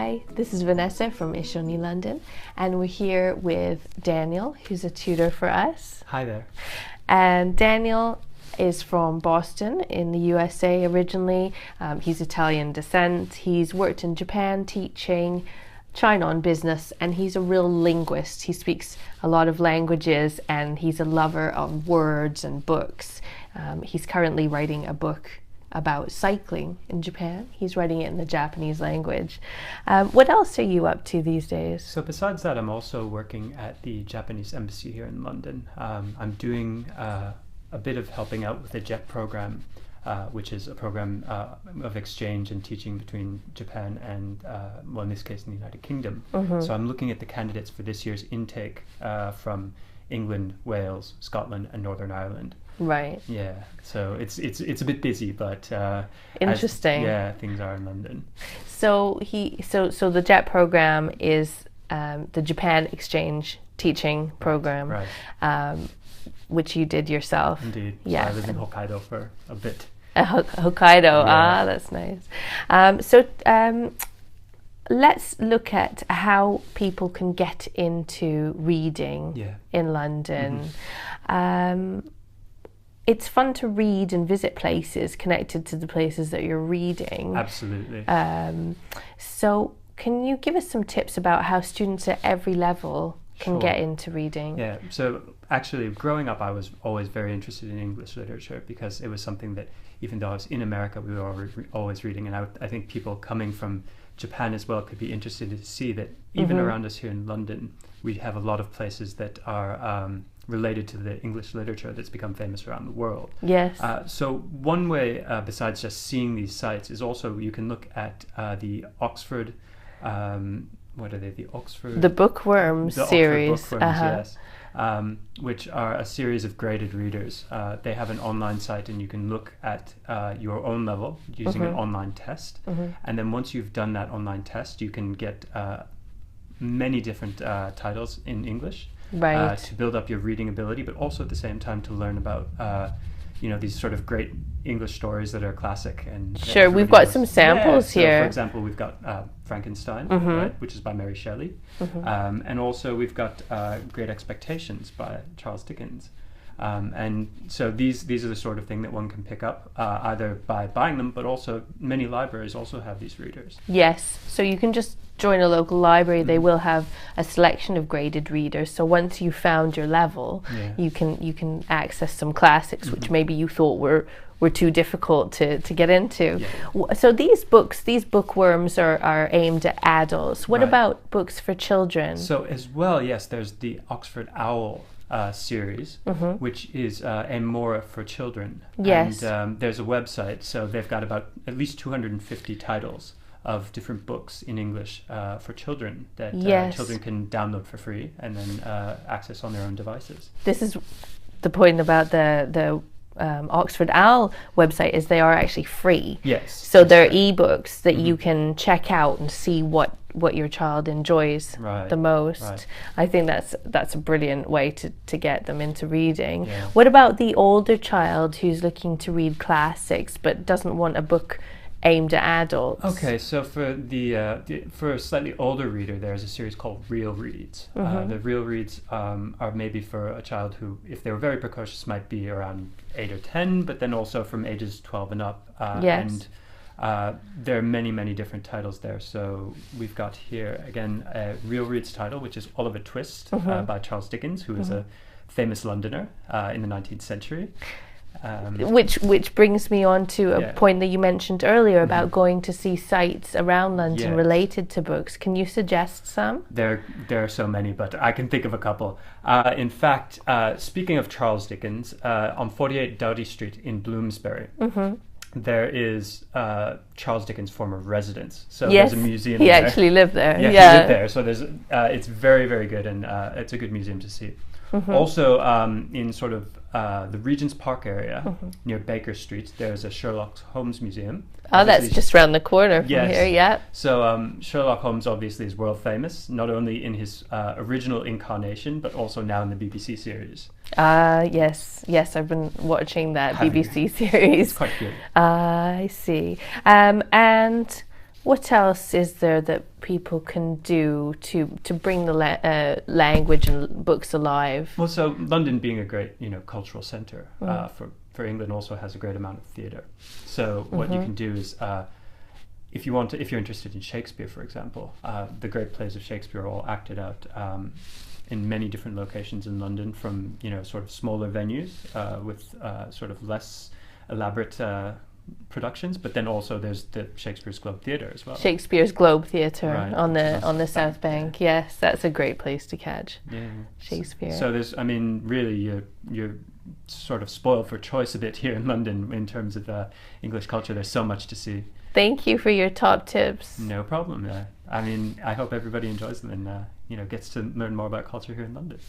Hi, this is Vanessa from Ishoni London, and we're here with Daniel, who's a tutor for us. Hi there. And Daniel is from Boston in the USA originally. He's Italian descent. He's worked in Japan teaching, China on business, and he's a real linguist. He speaks a lot of languages and he's a lover of words and books. He's currently writing a book about cycling in Japan. He's writing it in the Japanese language. What else are you up to these days? So besides that, I'm also working at the Japanese embassy here in London. I'm doing a bit of helping out with the JET program, which is a program of exchange and teaching between Japan and, well, in this case, in the United Kingdom. Mm-hmm. So I'm looking at the candidates for this year's intake from England, Wales, Scotland, and Northern Ireland. Right. Yeah, so it's a bit busy, but interesting. Things are in London. So so the JET program is the Japan exchange teaching program, right. Which you did yourself. Indeed. Yeah. So I lived in Hokkaido for a bit. Hokkaido. Yeah. That's nice. Let's look at how people can get into reading in London. Mm-hmm. It's fun to read and visit places connected to the places that you're reading. Absolutely. So can you give us some tips about how students at every level can get into reading? Yeah, so actually growing up I was always very interested in English literature because it was something that even though I was in America we were always reading, and I think people coming from Japan as well could be interested to see that even around us here in London we have a lot of places that are related to the English literature that's become famous around the world. Yes. So one way, besides just seeing these sites, is also you can look at the Oxford, what are they? The Oxford... The Bookworms series. Oxford Bookworms, yes. Which are a series of graded readers. They have an online site and you can look at your own level using an online test. And then once you've done that online test, you can get many different titles in English. Right. To build up your reading ability, but also at the same time to learn about, these sort of great English stories that are classic. And sure, we've got some samples here. So for example, we've got Frankenstein, right, which is by Mary Shelley, and also we've got Great Expectations by Charles Dickens. And so these are the sort of thing that one can pick up either by buying them, but also many libraries also have these readers. Yes, so you can just join a local library. They will have a selection of graded readers. So once you found your level, you can access some classics which maybe you thought were too difficult to get into. Yeah. So these bookworms are aimed at adults. What about books for children? So as well, yes, there's the Oxford Owl series, which is aimed more for children. Yes. And there's a website, so they've got about at least 250 titles of different books in English for children that children can download for free and then access on their own devices. This is the point about the Oxford Owl website, is they are actually free. Yes. So they're ebooks that you can check out and see what your child enjoys the most. Right. I think that's a brilliant way to get them into reading. Yeah. What about the older child who's looking to read classics but doesn't want a book aimed at adults? Okay, so for for a slightly older reader, there's a series called Real Reads. The Real Reads are maybe for a child who, if they were very precocious, might be around 8 or 10, but then also from ages 12 and up. Yes. And there are many different titles there. So we've got here again a Real Reads title, which is Oliver Twist by Charles Dickens, who is a famous Londoner in the 19th century. Which brings me on to a point that you mentioned earlier about going to see sites around London related to books. Can you suggest some? There are so many, but I can think of a couple. In fact, speaking of Charles Dickens, on 48 Doughty Street in Bloomsbury, there is Charles Dickens' former residence. So there's a museum there. He actually lived there. Yeah, he lived there. So there's it's very good, and it's a good museum to see. Also, in sort of the Regent's Park area near Baker Street, there's a Sherlock Holmes museum. Oh, that's just around the corner from here, yeah. So Sherlock Holmes obviously is world famous, not only in his original incarnation, but also now in the BBC series. Yes, I've been watching that BBC series. It's quite good. I see. And What else is there that people can do to bring the language and books alive? Well, so London being a great, cultural centre for England also has a great amount of theatre. So what you can do is, if you're interested in Shakespeare, for example, the great plays of Shakespeare are all acted out in many different locations in London, from sort of smaller venues with sort of less elaborate productions, but then also there's the Shakespeare's Globe Theatre as well. Shakespeare's Globe Theatre Right. on the South Bank. Yes, that's a great place to catch Shakespeare. So there's, really, you're sort of spoiled for choice a bit here in London in terms of English culture. There's so much to see. Thank you for your top tips. No problem. I hope everybody enjoys them and gets to learn more about culture here in London.